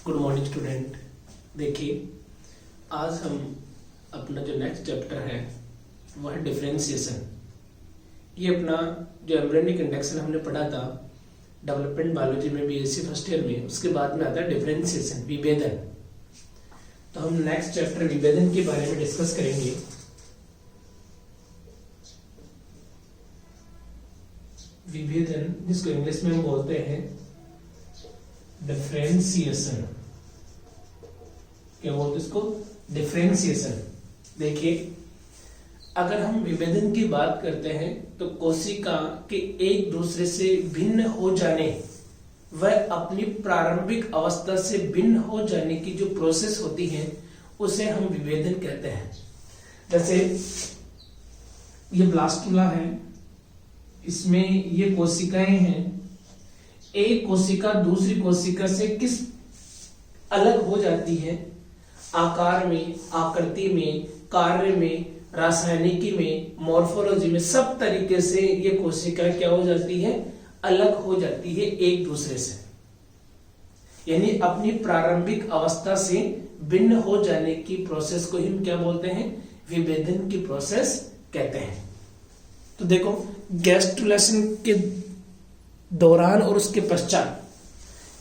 Good morning student. देखिए, आज हम अपना जो नेक्स्ट चैप्टर है वो है डिफरेंशिएशन। ये अपना जो एम्ब्रियोनिक इंडेक्शन हमने पढ़ा था डेवलपमेंट बायोलॉजी में बीएससी फर्स्ट ईयर में, उसके बाद में आता है डिफरेंशिएशन, विभेदन। तो हम नेक्स्ट चैप्टर विभेदन के बारे में डिस्कस करेंगे। विभेदन, जिसको इंग्लिश में हम बोलते हैं डिफरेंशिएशन। क्या बोलते इसको? डिफरेंशिएशन। देखिए, अगर हम विभेदन की बात करते हैं तो कोशिका के एक दूसरे से भिन्न हो जाने, वह अपनी प्रारंभिक अवस्था से भिन्न हो जाने की जो प्रोसेस होती है उसे हम विभेदन कहते हैं। जैसे ये ब्लास्टुला है, इसमें ये कोशिकाएं हैं। एक कोशिका दूसरी कोशिका से किस अलग हो जाती है? आकार में, आकृति में, कार्य में, रासायनिकी में, मॉर्फोलॉजी में, सब तरीके से ये कोशिका क्या हो जाती है? अलग हो जाती है एक दूसरे से। यानी अपनी प्रारंभिक अवस्था से भिन्न हो जाने की प्रोसेस को हम क्या बोलते हैं? विभेदन की प्रोसेस कहते हैं। तो देखो, गैस्ट्रुलेशन के दौरान और उसके पश्चात,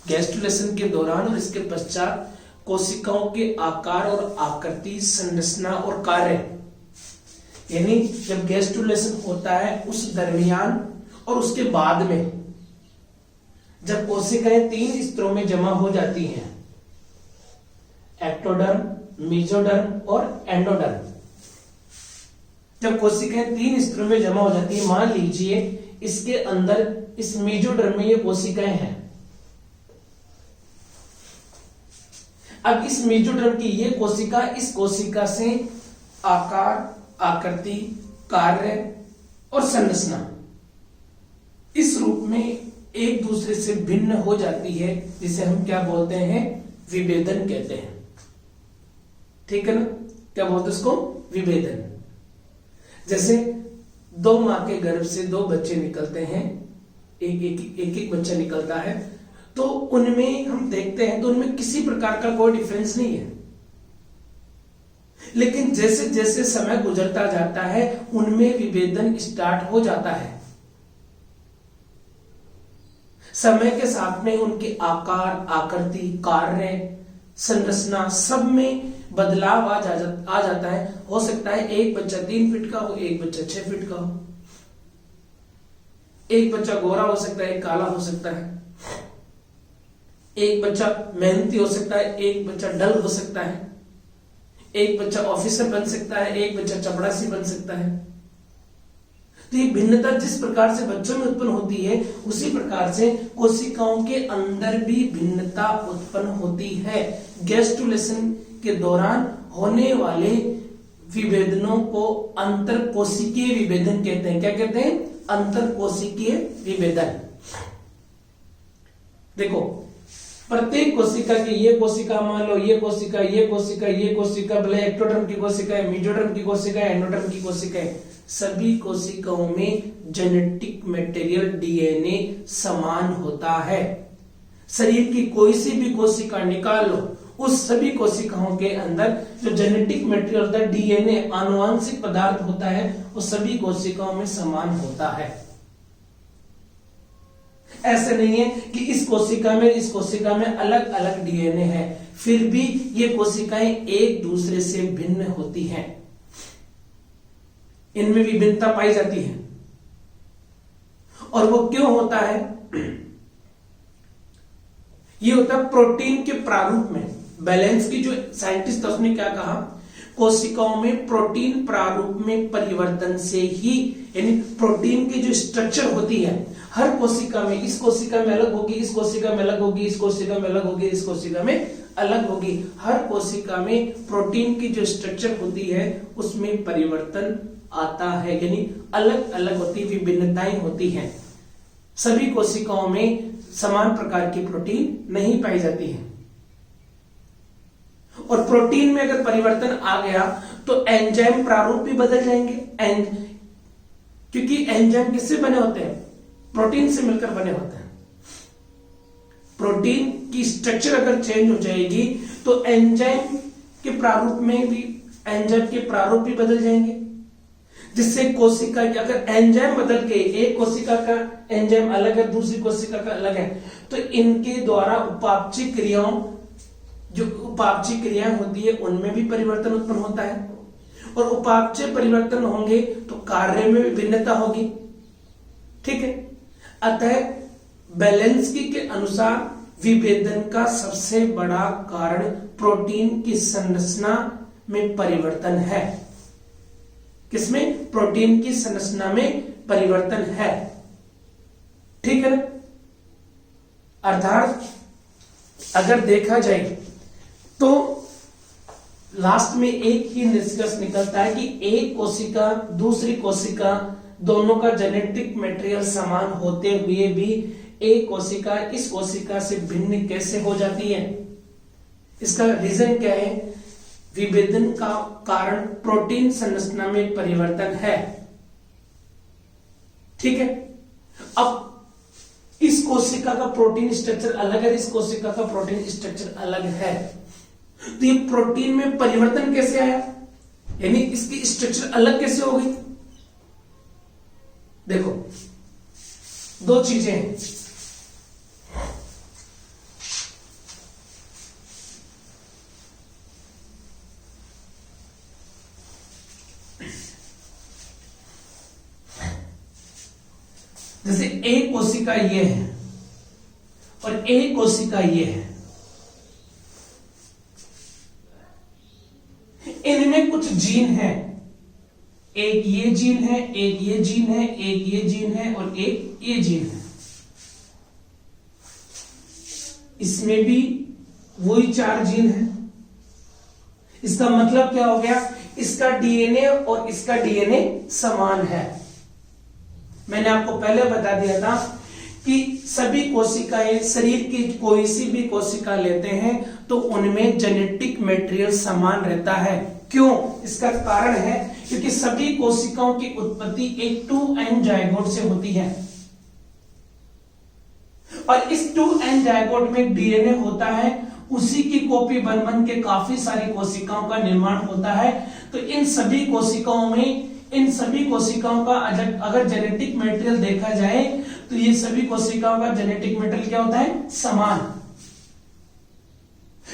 गैस्ट्रुलेशन के दौरान और इसके पश्चात कोशिकाओं के आकार और आकृति, संरचना और कार्य, यानी जब गैस्ट्रुलेशन होता है उस दरमियान और उसके बाद में, जब कोशिकाएं तीन स्तरों में जमा हो जाती हैं, एक्टोडर्म, मेसोडर्म और एंडोडर्म। जब कोशिकाएं तीन स्तरों में जमा हो जाती है, मान लीजिए इसके अंदर इस मेसोडर्म में ये कोशिकाएं हैं। अब इस मेसोडर्म की ये कोशिका इस कोशिका से आकार, आकृति, कार्य और संरचना इस रूप में एक दूसरे से भिन्न हो जाती है, जिसे हम क्या बोलते हैं? विभेदन कहते हैं। ठीक है ना? क्या बोलते हैं इसको? विभेदन। जैसे दो मां के गर्भ से दो बच्चे निकलते हैं, एक बच्चा निकलता है, तो उनमें हम देखते हैं तो उनमें किसी प्रकार का कोई डिफरेंस नहीं है। लेकिन जैसे जैसे समय गुजरता जाता है उनमें विभेदन स्टार्ट हो जाता है। समय के साथ में उनके आकार, आकृति, कार्य, संरचना सब में बदलाव आ जाता है। हो सकता है एक बच्चा 3 फीट का हो, एक बच्चा 6 फीट का हो, एक बच्चा गोरा हो सकता है, एक काला हो सकता है, एक बच्चा मेहनती हो सकता है, एक बच्चा डल हो सकता है, एक बच्चा ऑफिसर बन सकता है, एक बच्चा चपड़ासी बन सकता है। तो ये भिन्नता जिस प्रकार से बच्चों में उत्पन्न होती है, उसी प्रकार से कोशिकाओं के अंदर भी भिन्नता उत्पन्न होती है। गैस्ट्रुलेशन के दौरान होने वाले विभेदनों को अंतर कोशिकीय विभेदन कहते हैं। क्या कहते हैं? अंतर कोशिकीय विभेदन। देखो, प्रत्येक कोशिका की, ये कोशिका मान लो, ये कोशिका, ये कोशिका, ये कोशिका, भले एक्टोडर्म की कोशिका है, मेसोडर्म की कोशिका है, एंडोडर्म की कोशिका है, सभी कोशिकाओं में जेनेटिक मटेरियल, डीएनए समान होता है। शरीर की कोई सी भी कोशिका निकाल लो, उस सभी कोशिकाओं के अंदर जो जेनेटिक मटेरियल होता है, डीएनए, आनुवांशिक पदार्थ होता है, वो सभी कोशिकाओं में समान होता है। ऐसा नहीं है कि इस कोशिका में अलग अलग डीएनए है, फिर भी ये कोशिकाएं एक दूसरे से भिन्न होती हैं, इनमें विभिन्नता पाई जाती है। और वो क्यों होता है? ये होता है प्रोटीन के प्रारूप में। बैलेंस की जो साइंटिस्ट था उसने क्या कहा? कोशिकाओं में प्रोटीन प्रारूप में परिवर्तन से ही, यानी प्रोटीन की जो स्ट्रक्चर होती है हर कोशिका में, इस कोशिका में अलग होगी, इस कोशिका में अलग होगी, इस कोशिका में अलग होगी, इस कोशिका में अलग होगी। हर कोशिका में प्रोटीन की जो स्ट्रक्चर होती है उसमें परिवर्तन आता है, यानी अलग अलग होती, विभिन्नताएं होती हैं। सभी कोशिकाओं में समान प्रकार की प्रोटीन नहीं पाई जाती है। और प्रोटीन में अगर परिवर्तन आ गया तो एंजाइम प्रारूप भी बदल जाएंगे। क्योंकि एंजाइम किससे बने होते हैं? प्रोटीन से मिलकर बने होते हैं। प्रोटीन की स्ट्रक्चर अगर चेंज हो जाएगी तो एंजाइम के प्रारूप में भी, एंजाइम के प्रारूप भी बदल जाएंगे, जिससे कोशिका की अगर एंजाइम बदल के, एक कोशिका का एंजाइम अलग है, दूसरी कोशिका का अलग है, तो इनके द्वारा उपापचय क्रियाओं, जो उपापचय क्रियाएं होती है उनमें भी परिवर्तन उत्पन्न होता है, और उपापचय परिवर्तन होंगे तो कार्य में भी भिन्नता होगी। ठीक है, अतः बेलेंस्की के अनुसार विभेदन का सबसे बड़ा कारण प्रोटीन की संरचना में परिवर्तन है। किसमें? प्रोटीन की संरचना में परिवर्तन है। ठीक है ना? अर्थात अगर देखा जाए तो लास्ट में एक ही निष्कर्ष निकलता है कि एक कोशिका दूसरी कोशिका दोनों का जेनेटिक मटेरियल समान होते हुए भी एक कोशिका इस कोशिका से भिन्न कैसे हो जाती है। इसका रीजन क्या है? विभेदन का कारण प्रोटीन संरचना में परिवर्तन है। ठीक है, अब इस कोशिका का प्रोटीन स्ट्रक्चर अलग है, इस कोशिका का प्रोटीन स्ट्रक्चर अलग है, तो ये प्रोटीन में परिवर्तन कैसे आया, यानी इसकी स्ट्रक्चर अलग कैसे हो गई? देखो, दो चीजें हैं। जैसे एक कोशिका ये है और एक कोशिका ये है, इनमें कुछ जीन है, एक ये जीन है, एक ये जीन है, एक ये जीन है और एक ये जीन है। इसमें भी वही 4 जीन है। इसका मतलब क्या हो गया? इसका डीएनए और इसका डीएनए समान है। मैंने आपको पहले बता दिया था कि सभी कोशिकाएं, शरीर की कोई सी भी कोशिका लेते हैं तो उनमें जेनेटिक मटेरियल समान रहता है। क्यों? इसका कारण है क्योंकि सभी कोशिकाओं की उत्पत्ति एक 2n जायगोट से होती है और इस 2n जायगोट में डीएनए होता है, उसी की कॉपी बन बन के काफी सारी कोशिकाओं का निर्माण होता है। तो इन सभी कोशिकाओं का अगर जेनेटिक मटेरियल देखा जाए तो ये सभी कोशिकाओं का जेनेटिक मटेरियल क्या होता है? समान।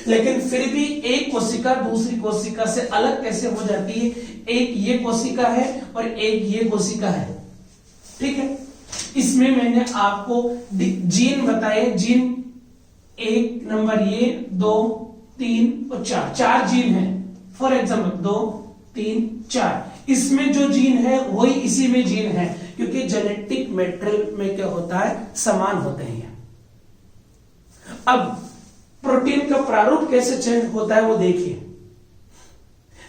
लेकिन फिर भी एक कोशिका दूसरी कोशिका से अलग कैसे हो जाती है? एक ये कोशिका है और एक ये कोशिका है। ठीक है, इसमें मैंने आपको जीन बताए, जीन 1 नंबर ये 2 3 और 4 जीन है। फॉर एग्जाम्पल 2 3 4, इसमें जो जीन है वही इसी में जीन है, क्योंकि जेनेटिक मटेरियल में क्या होता है? समान होते हैं। अब प्रोटीन का प्रारूप कैसे चेंज होता है वो देखिए।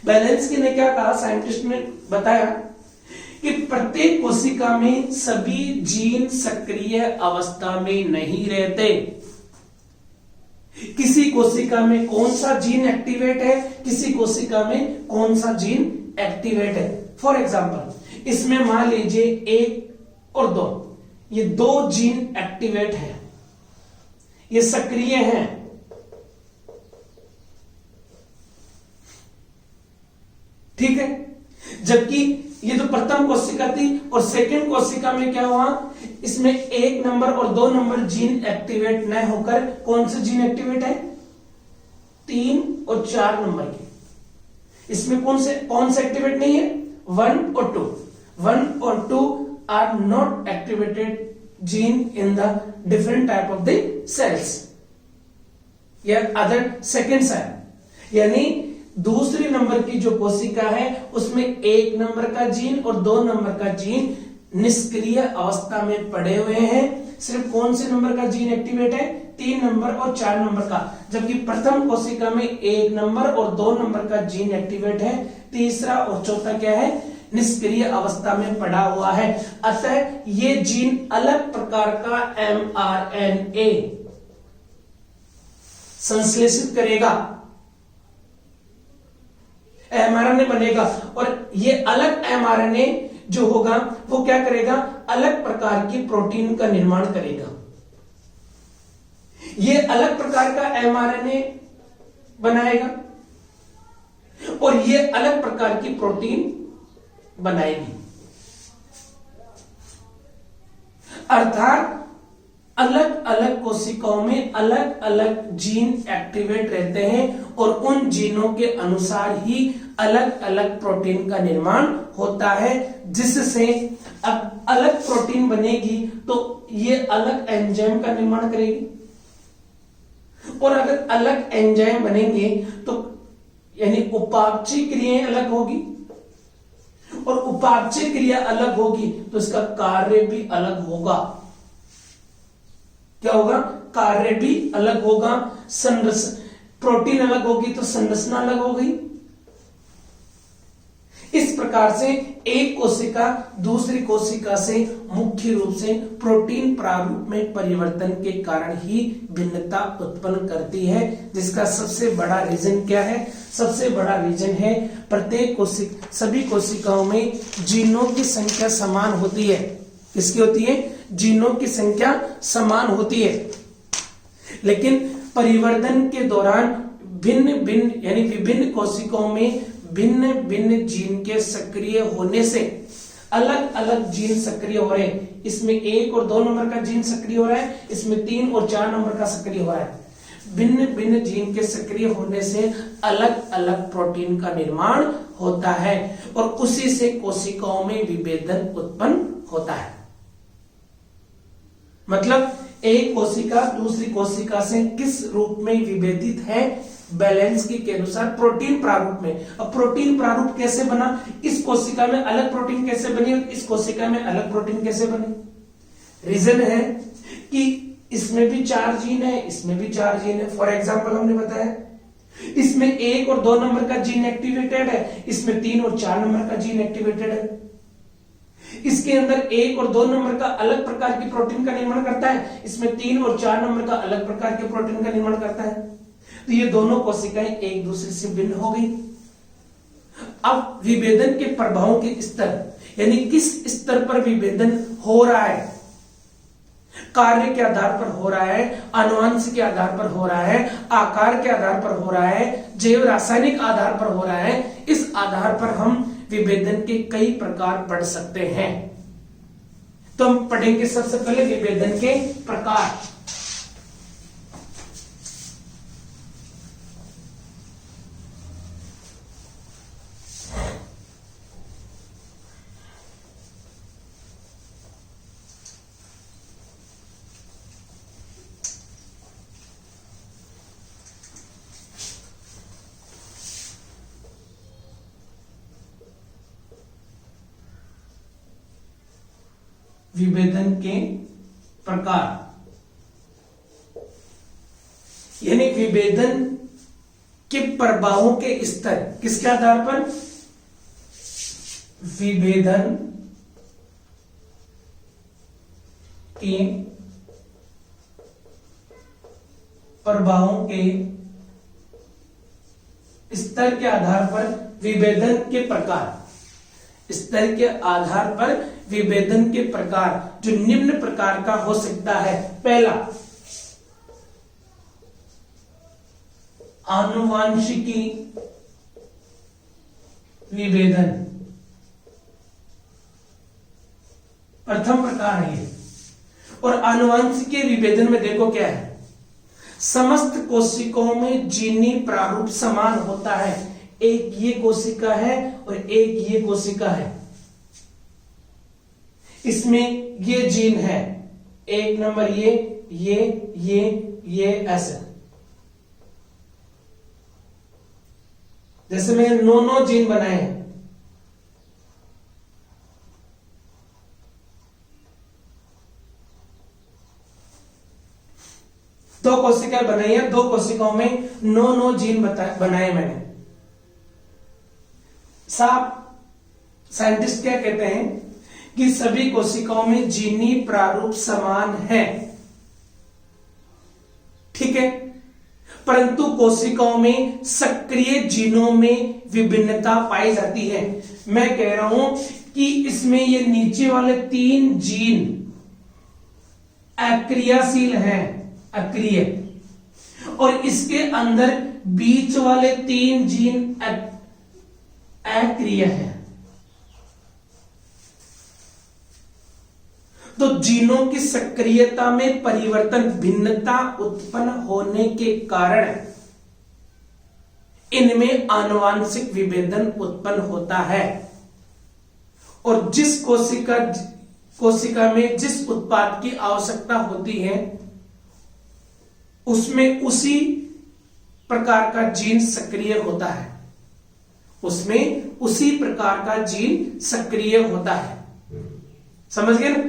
बेलेंस्की ने क्या कहा, साइंटिस्ट ने बताया कि प्रत्येक कोशिका में सभी जीन सक्रिय अवस्था में नहीं रहते। किसी कोशिका में कौन सा जीन एक्टिवेट है, किसी कोशिका में कौन सा जीन एक्टिवेट है। फॉर एग्जाम्पल इसमें मान लीजिए 1 और 2, ये 2 जीन एक्टिवेट है, ये सक्रिय हैं। ठीक है, जबकि ये जो प्रथम कोशिका थी और सेकंड कोशिका में क्या हुआ, इसमें 1 नंबर और 2 नंबर जीन एक्टिवेट न होकर कौन से जीन एक्टिवेट है? 3 और 4 नंबर के। इसमें कौन से एक्टिवेट नहीं है? 1 और 2। 1 और 2 are not activated gene in the different type of the cells या अदर सेकेंड सेल। यानी दूसरी नंबर की जो कोशिका है उसमें 1 नंबर का जीन और 2 नंबर का जीन निष्क्रिय अवस्था में पड़े हुए हैं। सिर्फ कौन से नंबर का जीन एक्टिवेट है? 3 नंबर और 4 नंबर का। जबकि प्रथम कोशिका में 1 नंबर और 2 नंबर का जीन एक्टिवेट है, तीसरा और चौथा क्या है? निष्क्रिय अवस्था में पड़ा हुआ है। अतः ये जीन अलग प्रकार का mRNA संश्लेषित करेगा, mRNA बनेगा और ये अलग mRNA जो होगा वो क्या करेगा? अलग प्रकार की प्रोटीन का निर्माण करेगा। ये अलग प्रकार का mRNA बनाएगा और ये अलग प्रकार की प्रोटीन बनाएगी। अर्थात अलग अलग कोशिकाओं में अलग अलग जीन एक्टिवेट रहते हैं और उन जीनों के अनुसार ही अलग अलग प्रोटीन का निर्माण होता है, जिससे अब अलग प्रोटीन बनेगी तो ये अलग एंजाइम का निर्माण करेगी और अगर अलग एंजाइम बनेंगे तो यानी उपापचय क्रियाएं अलग होगी और उपापचय क्रिया अलग होगी तो इसका कार्य भी अलग होगा। क्या होगा? कार्य भी अलग होगा। प्रोटीन अलग होगी तो संरचना अलग हो गई। इस प्रकार से एक कोशिका दूसरी कोशिका से मुख्य रूप से प्रोटीन प्रारूप में परिवर्तन के कारण ही भिन्नता उत्पन्न करती है, जिसका सबसे बड़ा रीजन क्या है? सबसे बड़ा रीजन है प्रत्येक सभी कोशिकाओं में जीनों की संख्या समान होती है। किसकी होती है? जीनों की संख्या समान होती है, लेकिन परिवर्तन के दौरान भिन्न भिन्न यानी विभिन्न कोशिकाओं में भिन्न भिन्न जीन के सक्रिय होने से अलग अलग जीन सक्रिय हो रहे हैं। इसमें 1 और 2 नंबर का जीन सक्रिय हो रहा है, इसमें 3 और 4 नंबर का सक्रिय हो रहा है। भिन्न भिन्न जीन के सक्रिय होने से अलग अलग प्रोटीन का निर्माण होता है और उसी से कोशिकाओं में विभेदन उत्पन्न होता है। मतलब एक कोशिका दूसरी कोशिका से किस रूप में विभेदित है? बैलेंस के अनुसार प्रोटीन प्रारूप में। अब प्रोटीन प्रारूप कैसे बना? इस कोशिका में अलग प्रोटीन कैसे बनी और इस कोशिका में अलग प्रोटीन कैसे बनी? रीजन है कि इसमें भी 4 जीन है, इसमें भी 4 जीन है। फॉर एग्जांपल हमने बताया इसमें 1 और 2 नंबर का जीन एक्टिवेटेड है, इसमें 3 और 4 नंबर का जीन एक्टिवेटेड है। इसके अंदर 1 और 2 नंबर का अलग प्रकार की प्रोटीन का निर्माण करता है, इसमें 3 और 4 नंबर का अलग प्रकार के प्रोटीन का निर्माण करता है। तो ये दोनों कोशिकाएं एक दूसरे से भिन्न हो गई। अब विभेदन के प्रभावों के स्तर यानी किस स्तर पर विभेदन हो रहा है? कार्य के आधार पर हो रहा है, आनुवंशिक के आधार पर हो रहा है, आकार के आधार पर हो रहा है, जैव रासायनिक आधार पर हो रहा है। इस आधार पर हम विभेदन के कई प्रकार पढ़ सकते हैं। तो हम पढ़ेंगे सबसे पहले विभेदन के प्रकार। विभेदन के प्रकार यानी विभेदन के प्रभावों के स्तर किसके आधार पर? विभेदन के प्रभावों के स्तर के आधार पर विभेदन के प्रकार, स्तर के आधार पर विभेदन के प्रकार जो निम्न प्रकार का हो सकता है। पहला, आनुवांशिकी विभेदन, प्रथम प्रकार है ये। और आनुवांशिकी विभेदन में देखो क्या है, समस्त कोशिकाओं में जीनी प्रारूप समान होता है। एक ये कोशिका है और एक ये कोशिका है, इसमें ये जीन है, 1 नंबर ये ऐसे। जैसे मैंने 9 जीन बनाए हैं, दो कोशिकाएं बनाई है, 2 कोशिकाओं में 9 जीन बनाए मैंने। साइंटिस्ट क्या कहते हैं कि सभी कोशिकाओं में जीनी प्रारूप समान है, ठीक है, परंतु कोशिकाओं में सक्रिय जीनों में विभिन्नता पाई जाती है। मैं कह रहा हूं कि इसमें ये नीचे वाले 3 जीन अक्रियाशील हैं, अक्रिय, और इसके अंदर बीच वाले 3 जीन अक्रिय है। तो जीनों की सक्रियता में परिवर्तन, भिन्नता उत्पन्न होने के कारण इनमें आनुवांशिक विभेदन उत्पन्न होता है। और जिस कोशिका में जिस उत्पाद की आवश्यकता होती है उसमें उसी प्रकार का जीन सक्रिय होता है, उसमें उसी प्रकार का जीन सक्रिय होता है। समझ गए ना?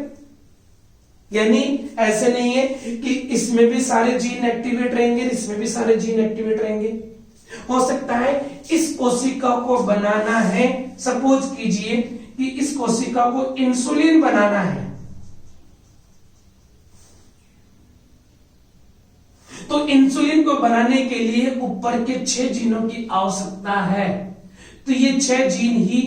यानी ऐसे नहीं है कि इसमें भी सारे जीन एक्टिवेट रहेंगे, इसमें भी सारे जीन एक्टिवेट रहेंगे। हो सकता है इस कोशिका को बनाना है, सपोज कीजिए कि इस कोशिका को इंसुलिन बनाना है, तो इंसुलिन को बनाने के लिए ऊपर के 6 जीनों की आवश्यकता है। तो ये 6 जीन ही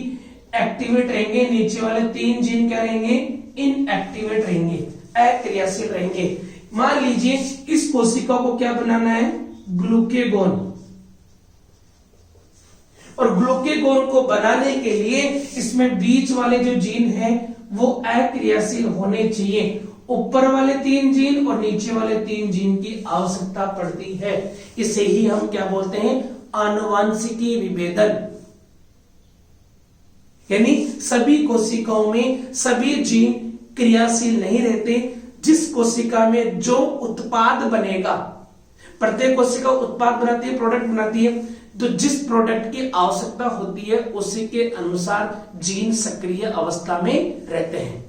एक्टिवेट रहेंगे, नीचे वाले 3 जीन क्या रहेंगे? इनएक्टिवेट रहेंगे, अक्रियाशील रहेंगे। मान लीजिए इस कोशिका को क्या बनाना है? ग्लूकेगोन। और ग्लूकेगोन को बनाने के लिए इसमें बीच वाले जो जीन हैं वो अक्रियाशील होने चाहिए। ऊपर वाले 3 जीन और नीचे वाले 3 जीन की आवश्यकता पड़ती है। इसे ही हम क्या बोलते हैं? आनुवांशिकी विभेदन। यानी सभी कोशिकाओं में सभी जीन क्रियाशील नहीं रहते। जिस कोशिका में जो उत्पाद बनेगा, प्रत्येक कोशिका उत्पाद बनाती है, प्रोडक्ट बनाती है, तो जिस प्रोडक्ट की आवश्यकता होती है उसी के अनुसार जीन सक्रिय अवस्था में रहते हैं।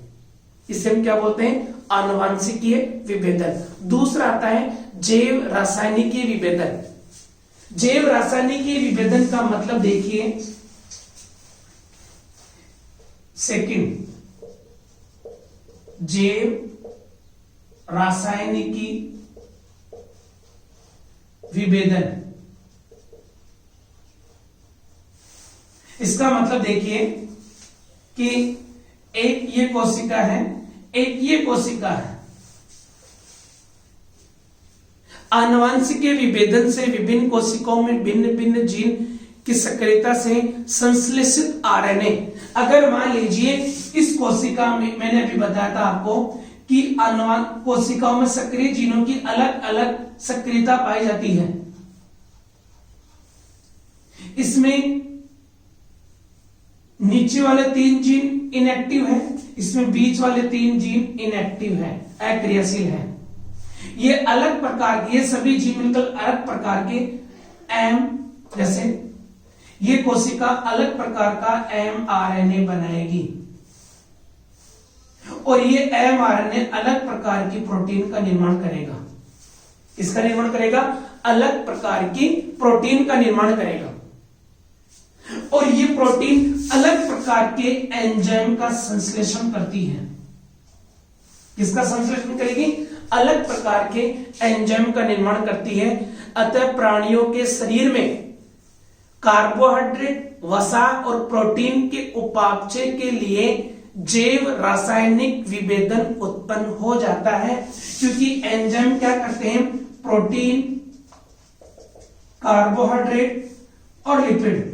इसे हम क्या बोलते हैं? आनुवांशिकीय विभेदन। दूसरा आता है जैव रासायनिकीय विभेदन। जैव रासायनिकीय विभेदन का मतलब देखिए, सेकंड, जैव रासायनिकी विभेदन। इसका मतलब देखिए कि एक ये कोशिका है, एक ये कोशिका है। आनुवांशिकीय विभेदन से विभिन्न कोशिकाओं में भिन्न भिन्न जीन की सक्रियता से संश्लेषित आरएनए, अगर मान लीजिए इस कोशिका में, मैंने अभी बताया था आपको कि कोशिकाओं में सक्रिय जीनों की अलग अलग सक्रियता पाई जाती है। इसमें नीचे वाले 3 जीन इनएक्टिव है, इसमें बीच वाले 3 जीन इनएक्टिव है, अक्रियाशील है। ये अलग प्रकार के, ये सभी जीन मिलकर अलग प्रकार के जैसे ये कोशिका अलग प्रकार का mRNA बनाएगी और ये mRNA अलग प्रकार की प्रोटीन का निर्माण करेगा। किसका निर्माण करेगा? अलग प्रकार की प्रोटीन का निर्माण करेगा। और ये प्रोटीन अलग प्रकार के एंजाइम का संश्लेषण करती है। किसका संश्लेषण करेगी? अलग प्रकार के एंजाइम का निर्माण करती है। अतः प्राणियों के शरीर में कार्बोहाइड्रेट, वसा और प्रोटीन के उपापचय के लिए जैव रासायनिक विभेदन उत्पन्न हो जाता है, क्योंकि एंजाइम क्या करते हैं? प्रोटीन, कार्बोहाइड्रेट और लिपिड,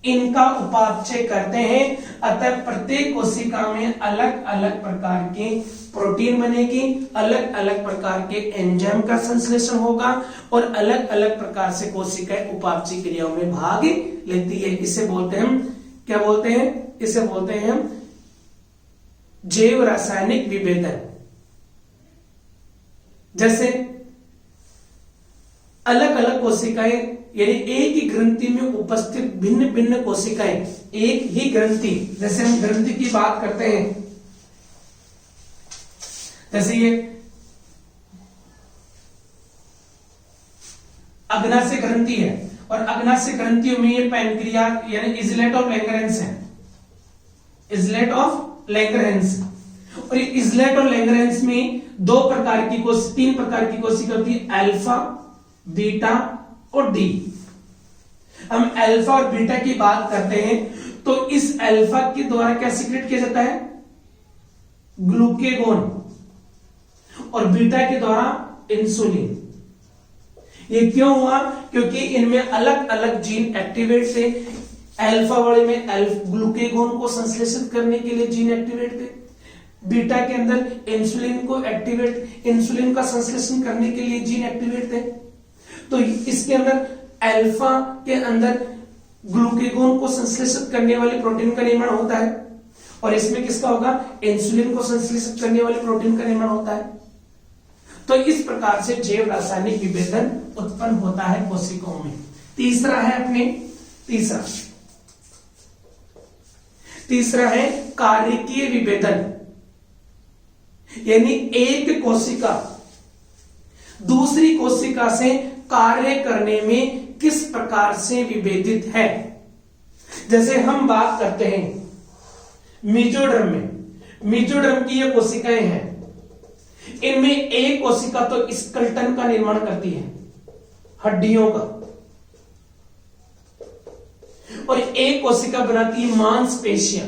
इनका उपापचय करते हैं। अतः प्रत्येक कोशिका में अलग अलग प्रकार के प्रोटीन बनेगी, अलग अलग प्रकार के एंजाइम का संश्लेषण होगा और अलग अलग प्रकार से कोशिकाएं उपापचय क्रियाओं में भाग लेती है। इसे बोलते हैं, क्या बोलते हैं? इसे बोलते हैं जैव रासायनिक विभेदन। जैसे अलग अलग कोशिकाएं, यानी एक ही ग्रंथि में उपस्थित भिन्न भिन्न कोशिकाएं, एक ही ग्रंथि, जैसे हम ग्रंथि की बात करते हैं, जैसे ये अग्नाशय ग्रंथि है और अग्नाशय ग्रंथियों में ये पैनक्रियाज यानी इजलेट ऑफ लैंगरेंस है, इजलेट ऑफ लैंगरेंस। और ये इजलेट और लैंगरेंस में 3 प्रकार की कोशिका होती है, अल्फा, बीटा और डी। हम अल्फा और बीटा की बात करते हैं तो इस अल्फा के द्वारा क्या सीक्रेट किया जाता है? ग्लूकेगोन, और बीटा के द्वारा इंसुलिन। ये क्यों हुआ? क्योंकि इनमें अलग अलग जीन एक्टिवेट थे। अल्फा वाले में ग्लूकेगोन को संश्लेषित करने के लिए जीन एक्टिवेट थे, बीटा के अंदर इंसुलिन का संश्लेषण करने के लिए जीन एक्टिवेट थे। तो इसके अंदर अल्फा के अंदर ग्लूकेगोन को संश्लेषित करने वाली प्रोटीन का निर्माण होता है, और इसमें किसका होगा? इंसुलिन को संश्लेषित करने वाली प्रोटीन का निर्माण होता है। तो इस प्रकार से जैव रासायनिक विभेदन उत्पन्न होता है कोशिकाओं में। तीसरा है अपने तीसरा है कार्यकीय विभेदन, यानी एक कोशिका दूसरी कोशिका से कार्य करने में किस प्रकार से विभेदित है। जैसे हम बात करते हैं मेसोडर्म की ये कोशिकाएं हैं, इनमें एक कोशिका तो स्केलेटन का निर्माण करती है, हड्डियों का, और एक कोशिका बनाती है मांसपेशियां।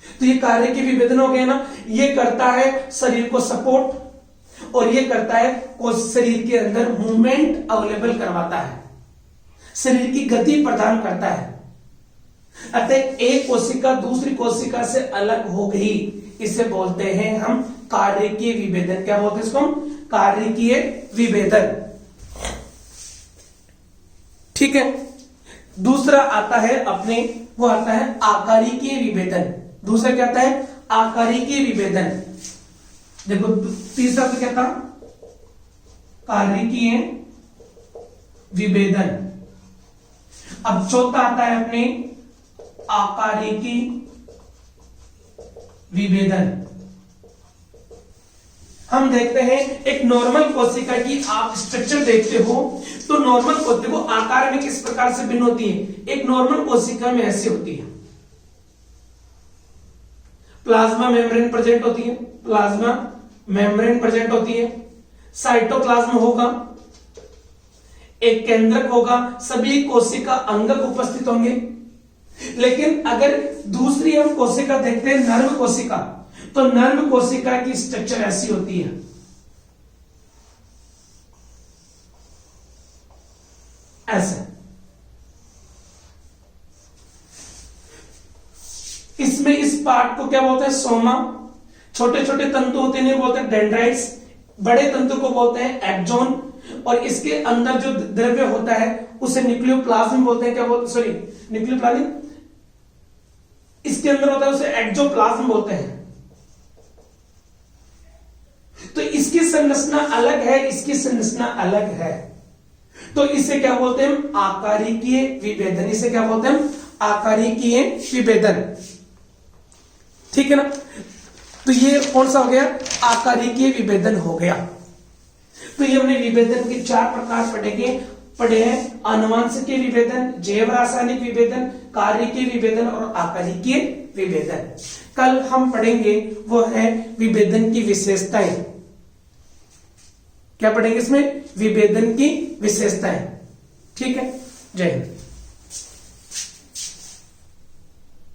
तो ये कार्य के विभेदन हो गए ना। ये करता है शरीर को सपोर्ट, और ये करता है शरीर के अंदर मूवमेंट अवेलेबल करवाता है, शरीर की गति प्रदान करता है। अतः एक कोशिका दूसरी कोशिका से अलग हो गई, इसे बोलते हैं हम कार्यकीय विभेदन। क्या बोलते हैं इसको हम? कार्यकीय विभेदन। ठीक है। दूसरा आता है वो आता है आकारिकीय विभेदन। दूसरा क्या आता है? आकारिकीय विभेदन। देखो तीसरा तो क्या था? कार्यकीय विभेदन। अब चौथा आता है अपने आकारिकीय विभेदन। हम देखते हैं एक नॉर्मल कोशिका की आप स्ट्रक्चर देखते हो तो नॉर्मल कोशिका वो आकार में किस प्रकार से भिन्न होती है। एक नॉर्मल कोशिका में ऐसी होती है, प्लाज्मा मेम्ब्रेन प्रेजेंट होती है, प्लाज्मा मेम्ब्रेन प्रेजेंट होती है, साइटोप्लाज्म होगा, एक केंद्रक होगा, सभी कोशिका अंगक उपस्थित होंगे। लेकिन अगर दूसरी हम कोशिका देखते हैं नर्म कोशिका, तो नर्म कोशिका की स्ट्रक्चर ऐसी होती है, ऐसे। इसमें इस पार्ट को क्या बोलते हैं? सोमा। छोटे छोटे तंतु होते हैं बोलते हैं डेंड्राइट्स, बड़े तंतु को बोलते हैं एक्सोन, और इसके अंदर जो द्रव्य होता है उसे न्यूक्लियोप्लाज्म बोलते हैं। क्या बोलते? सॉरी, न्यूक्लियोप्लाज्म इसके अंदर होता है उसे एक्सोप्लाज्म बोलते हैं। तो इसकी संरचना अलग है, इसकी संरचना अलग है, तो इसे क्या बोलते हैं? आकारिकीय विभेदन। इसे क्या बोलते हैं? आकारिकीय विभेदन। ठीक है ना। तो ये कौन सा हो गया? आकारिकीय विभेदन हो गया। तो ये हमने विभेदन के 4 प्रकार पढ़े हैं: आनुवंशिकीय विभेदन, जैव रासायनिक विभेदन, कार्यकीय विभेदन और आकारिकीय विभेदन। कल हम पढ़ेंगे वो है विभेदन की विशेषताएं। क्या पढ़ेंगे इसमें? विभेदन की विशेषताएं। ठीक है। जय हिंद।